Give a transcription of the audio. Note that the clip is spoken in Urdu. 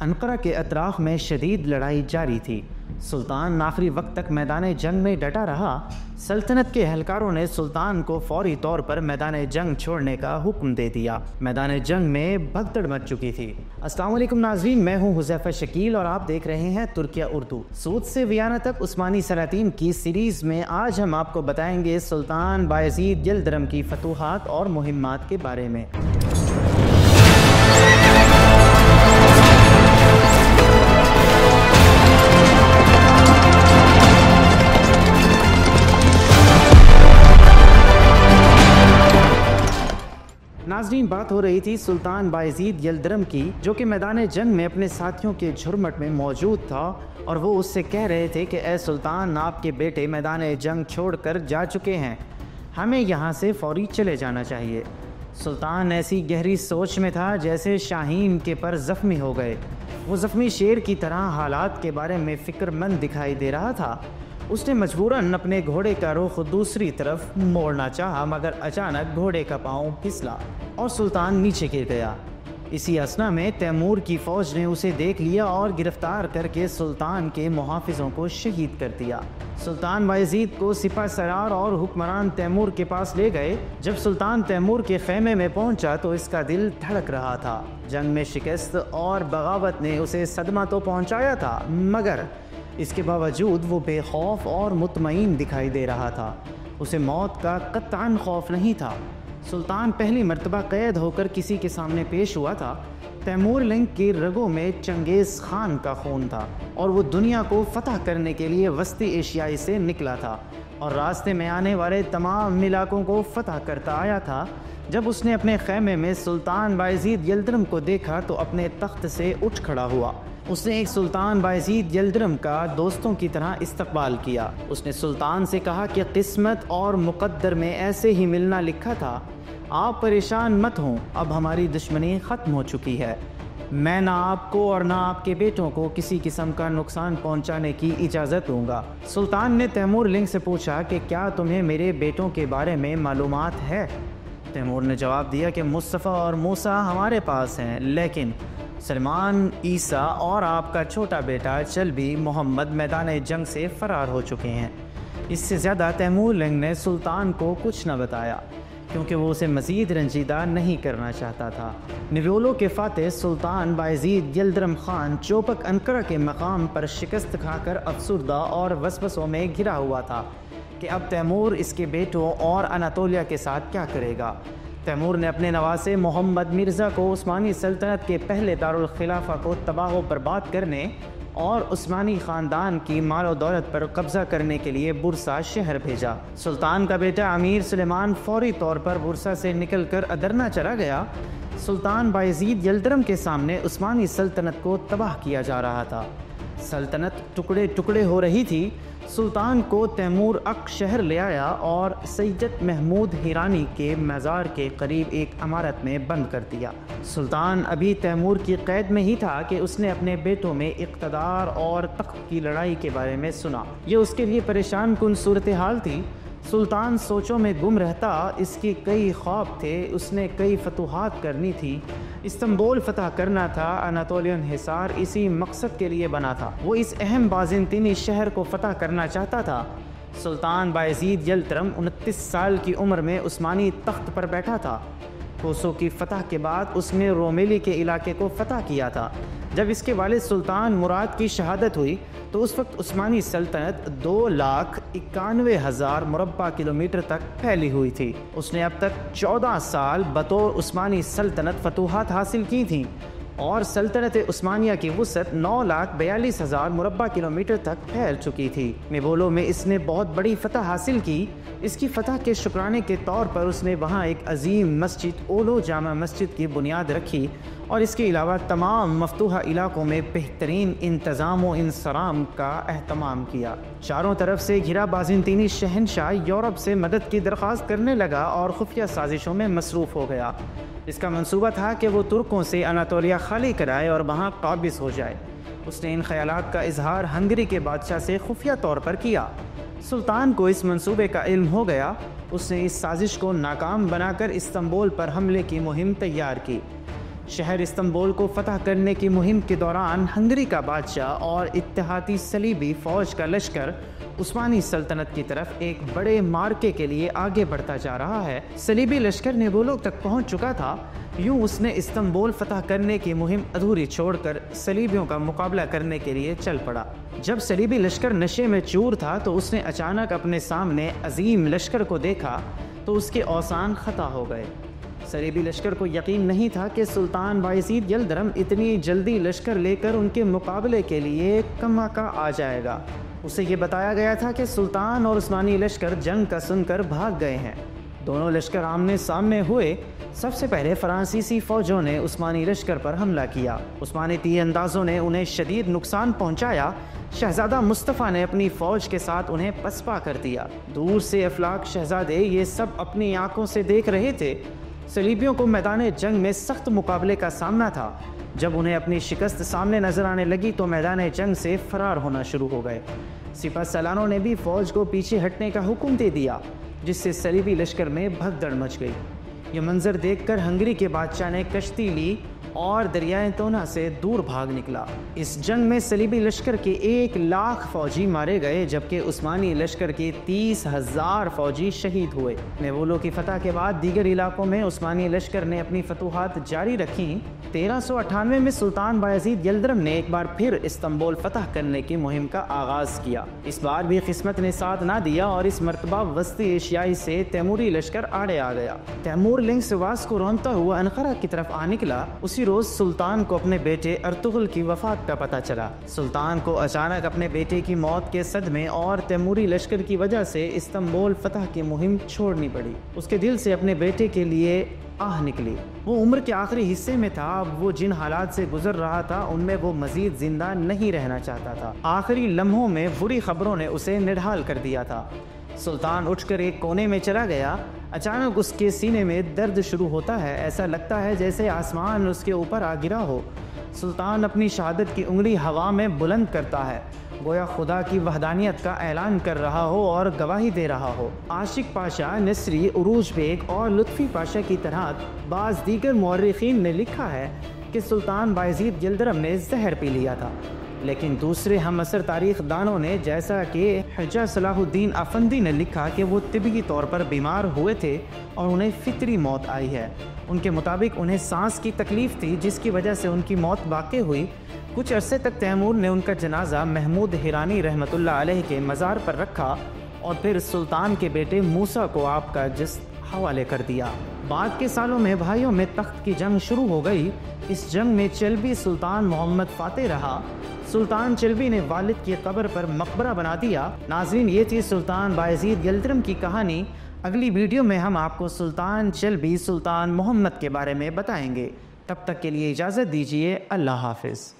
انقرہ کے اطراف میں شدید لڑائی جاری تھی۔ سلطان آخری وقت تک میدان جنگ میں ڈٹا رہا۔ سلطنت کے اہلکاروں نے سلطان کو فوری طور پر میدان جنگ چھوڑنے کا حکم دے دیا۔ میدان جنگ میں بھگدڑ مچ چکی تھی۔ السلام علیکم ناظرین، میں ہوں حذیفہ شکیل اور آپ دیکھ رہے ہیں ترکیہ اردو۔ سوت سے ویانا تک عثمانی سلاطین کی سیریز میں آج ہم آپ کو بتائیں گے سلطان بایزید یلدرم کی فتوحات اور مہمات کے بارے میں۔ ناظرین، بات ہو رہی تھی سلطان بایزید یلدرم کی، جو کہ میدان جنگ میں اپنے ساتھیوں کے جھرمٹ میں موجود تھا، اور وہ اس سے کہہ رہے تھے کہ اے سلطان، آپ کے بیٹے میدان جنگ چھوڑ کر جا چکے ہیں، ہمیں یہاں سے فوری چلے جانا چاہیے۔ سلطان ایسی گہری سوچ میں تھا جیسے شاہین کے پر زخمی ہو گئے۔ وہ زخمی شیر کی طرح حالات کے بارے میں فکر مند دکھائی دے رہا تھا۔ اس نے مجبوراً اپنے گھوڑے کا رخ دوسری طرف موڑنا چاہا، مگر اچانک گھوڑے کا پاؤں پھسلا اور سلطان نیچے گر گیا۔ اسی اثنا میں تیمور کی فوج نے اسے دیکھ لیا اور گرفتار کر کے سلطان کے محافظوں کو شہید کر دیا۔ سلطان بایزید کو سپہ سالار اور حکمران تیمور کے پاس لے گئے۔ جب سلطان تیمور کے خیمے میں پہنچا تو اس کا دل دھڑک رہا تھا۔ جنگ میں شکست اور بغاوت نے اسے صدمہ تو پہنچایا تھا، مگر اس کے باوجود وہ بے خوف اور مطمئن دکھائی دے رہا تھا۔ اسے موت کا قطعاً خوف نہیں تھا۔ سلطان پہلی مرتبہ قید ہو کر کسی کے سامنے پیش ہوا تھا۔ تیمور لنگ کی رگوں میں چنگیز خان کا خون تھا، اور وہ دنیا کو فتح کرنے کے لیے وسطی ایشیائی سے نکلا تھا اور راستے میں آنے والے تمام علاقوں کو فتح کرتا آیا تھا۔ جب اس نے اپنے خیمے میں سلطان بایزید یلدرم کو دیکھا تو اپنے تخت سے اٹھ کھڑا ہوا۔ اس نے ایک سلطان بایزید یلدرم کا دوستوں کی طرح استقبال کیا۔ اس نے سلطان سے کہا کہ قسمت اور مقدر میں ایسے ہی ملنا لکھا تھا۔ آپ پریشان مت ہوں، اب ہماری دشمنی ختم ہو چکی ہے۔ میں نہ آپ کو اور نہ آپ کے بیٹوں کو کسی قسم کا نقصان پہنچانے کی اجازت دوں گا۔ سلطان نے تیمور لنگ سے پوچھا کہ کیا تمہیں میرے بیٹوں کے بارے میں معلومات ہے؟ تیمور نے جواب دیا کہ مصطفیٰ اور موسیٰ ہمارے پاس ہیں، لیکن سلمان، عیسیٰ اور آپ کا چھوٹا بیٹا چلبی محمد میدان جنگ سے فرار ہو چکے ہیں۔ اس سے زیادہ تیمور لنگ نے سلطان کو کچھ نہ بتایا، کیونکہ وہ اسے مزید رنجیدہ نہیں کرنا چاہتا تھا۔ نیولو کے فاتح سلطان بایزید یلدرم خان چوپک انقرہ کے مقام پر شکست کھا کر افسردہ اور وسوسوں میں گھرا ہوا تھا کہ اب تیمور اس کے بیٹوں اور اناطولیہ کے ساتھ کیا کرے گا۔ تیمور نے اپنے نواسے محمد مرزا کو عثمانی سلطنت کے پہلے دارالخلافہ کو تباہ و برباد کرنے اور عثمانی خاندان کی مال و دولت پر قبضہ کرنے کے لیے برسا شہر بھیجا۔ سلطان کا بیٹا امیر سلیمان فوری طور پر برسا سے نکل کر ادرنا چلا گیا۔ سلطان بایزید یلدرم کے سامنے عثمانی سلطنت کو تباہ کیا جا رہا تھا۔ سلطنت ٹکڑے ٹکڑے ہو رہی تھی۔ سلطان کو تیمور اک شہر لے آیا اور سیدت محمود ہیرانی کے مزار کے قریب ایک عمارت میں بند کر دیا۔ سلطان ابھی تیمور کی قید میں ہی تھا کہ اس نے اپنے بیٹوں میں اقتدار اور تخت کی لڑائی کے بارے میں سنا۔ یہ اس کے لیے پریشان کن صورتحال تھی۔ سلطان سوچوں میں گم رہتا۔ اس کی کئی خواب تھے، اس نے کئی فتوحات کرنی تھی۔ استنبول فتح کرنا تھا، اناطولین حصار اسی مقصد کے لیے بنا تھا۔ وہ اس اہم بازنطینی شہر کو فتح کرنا چاہتا تھا۔ سلطان بایزید یلدرم 29 سال کی عمر میں عثمانی تخت پر بیٹھا تھا۔ کوسو کی فتح کے بعد اس نے رومیلی کے علاقے کو فتح کیا تھا۔ جب اس کے والد سلطان مراد کی شہادت ہوئی تو اس وقت عثمانی سلطنت 2,91,000 مربع کلومیٹر تک پھیلی ہوئی تھی۔ اس نے اب تک 14 سال بطور عثمانی سلطنت فتوحات حاصل کی تھیں، اور سلطنت عثمانیہ کی وسعت 9,42,000 مربع کلومیٹر تک پھیل چکی تھی۔ نیبولو میں اس نے بہت بڑی فتح حاصل کی۔ اس کی فتح کے شکرانے کے طور پر اس نے وہاں ایک عظیم مسجد اولو جامع مسجد کی بنیاد رکھی، اور اس کے علاوہ تمام مفتوحہ علاقوں میں بہترین انتظام و انصرام کا اہتمام کیا۔ چاروں طرف سے گھرا بازنطینی شہنشاہ یورپ سے مدد کی درخواست کرنے لگا اور خفیہ سازشوں میں مصروف ہو گیا۔ اس کا منصوبہ تھا کہ وہ ترکوں سے اناطولیہ خالی کرائے اور وہاں قابض ہو جائے۔ اس نے ان خیالات کا اظہار ہنگری کے بادشاہ سے خفیہ طور پر کیا۔ سلطان کو اس منصوبے کا علم ہو گیا۔ اس نے اس سازش کو ناکام بنا کر استنبول پر حملے کی مہم تیار کی۔ شہر استنبول کو فتح کرنے کی مہم کے دوران ہنگری کا بادشاہ اور اتحادی صلیبی فوج کا لشکر عثمانی سلطنت کی طرف ایک بڑے مارکے کے لیے آگے بڑھتا جا رہا ہے۔ صلیبی لشکر نیبولو تک پہنچ چکا تھا، یوں اس نے استنبول فتح کرنے کی مہم ادھوری چھوڑ کر صلیبیوں کا مقابلہ کرنے کے لیے چل پڑا۔ جب صلیبی لشکر نشے میں چور تھا تو اس نے اچانک اپنے سامنے عظیم لشکر کو دیکھا تو اس کے اوزان خطا ہو گئے۔ صلیبی لشکر کو یقین نہیں تھا کہ سلطان بایزید یلدرم اتنی جلدی لشکر لے کر ان کے مقابلے کے لیے کماکا آ جائے گا۔ اسے یہ بتایا گیا تھا کہ سلطان اور عثمانی لشکر جنگ کا سن کر بھاگ گئے ہیں۔ دونوں لشکر آمنے سامنے ہوئے۔ سب سے پہلے فرانسیسی فوجوں نے عثمانی لشکر پر حملہ کیا۔ عثمانی تیر اندازوں نے انہیں شدید نقصان پہنچایا۔ شہزادہ مصطفیٰ نے اپنی فوج کے ساتھ انہیں پسپا کر دیا۔ دور سے افلاک شہزادے یہ سب اپنی آنکھوں سے دیکھ رہے تھے۔ صلیبیوں کو میدان جنگ میں سخت مقابلے کا سامنا تھا۔ جب انہیں اپنی شکست سامنے نظر آنے لگی تو میدان جنگ سے فرار ہونا شروع ہو گئے۔ سپہ سالاروں نے بھی فوج کو پیچھے ہٹنے کا حکم دے دیا، جس سے صلیبی لشکر میں بھگدڑ مچ گئی۔ یہ منظر دیکھ کر ہنگری کے بادشاہ نے کشتی لی اور دریائے تونا سے دور بھاگ نکلا۔ اس جنگ میں صلیبی لشکر کے 1,00,000 فوجی مارے گئے، جبکہ عثمانی لشکر کے 30,000 فوجی شہید ہوئے۔ نیبولو کی فتح کے بعد دیگر علاقوں میں عثمانی لشکر نے اپنی فتوحات جاری رکھیں۔ 1398 میں سلطان بایزید یلدرم نے ایک بار پھر استنبول فتح کرنے کی مہم کا آغاز کیا۔ اس بار بھی قسمت نے ساتھ نہ دیا اور اس مرتبہ وسطی ایشیائی سے تیموری لشکر آڑے آ گیا۔ تیمور لنگ سے واسکو رونتا ہوا انقرہ کی طرف آ نکلا۔ اسی روز سلطان کو اپنے بیٹے ارطغرل کی وفات کا پتہ چلا۔ سلطان کو اچانک اپنے بیٹے کی موت کے صدمے اور تیموری لشکر کی وجہ سے استنبول فتح کی مہم چھوڑنی پڑی۔ اس کے دل سے اپنے بیٹے کے لیے آہ نکلی۔ وہ عمر کے آخری حصے میں تھا، اب وہ جن حالات سے گزر رہا تھا ان میں وہ مزید زندہ نہیں رہنا چاہتا تھا۔ آخری لمحوں میں بری خبروں نے اسے نڈھال کر دیا تھا۔ سلطان اٹھ کر ایک کونے میں چلا گیا۔ اچانک اس کے سینے میں درد شروع ہوتا ہے، ایسا لگتا ہے جیسے آسمان اس کے اوپر آ گرا ہو۔ سلطان اپنی شہادت کی انگلی ہوا میں بلند کرتا ہے، گویا خدا کی وحدانیت کا اعلان کر رہا ہو اور گواہی دے رہا ہو۔ عاشق پاشا، نصری، عروج بیگ اور لطفی پاشا کی طرح بعض دیگر مورخین نے لکھا ہے کہ سلطان بایزید یلدرم نے زہر پی لیا تھا، لیکن دوسرے ہم عصر تاریخ دانوں نے جیسا کہ حجہ صلاح الدین افندی نے لکھا کہ وہ طبی طور پر بیمار ہوئے تھے اور انہیں فطری موت آئی ہے۔ ان کے مطابق انہیں سانس کی تکلیف تھی، جس کی وجہ سے ان کی موت واقع ہوئی۔ کچھ عرصے تک تیمور نے ان کا جنازہ محمود ہیرانی رحمۃ اللہ علیہ کے مزار پر رکھا اور پھر سلطان کے بیٹے موسیٰ کو آپ کا جسم حوالے کر دیا۔ بعد کے سالوں میں بھائیوں میں تخت کی جنگ شروع ہو گئی۔ اس جنگ میں چلبی سلطان محمد فاتح رہا۔ سلطان چلبی نے والد کی قبر پر مقبرہ بنا دیا۔ ناظرین، یہ تھی سلطان بایزید یلدرم کی کہانی۔ اگلی ویڈیو میں ہم آپ کو سلطان چلبی، سلطان محمد کے بارے میں بتائیں گے۔ تب تک کے لیے اجازت دیجیے۔ اللہ حافظ۔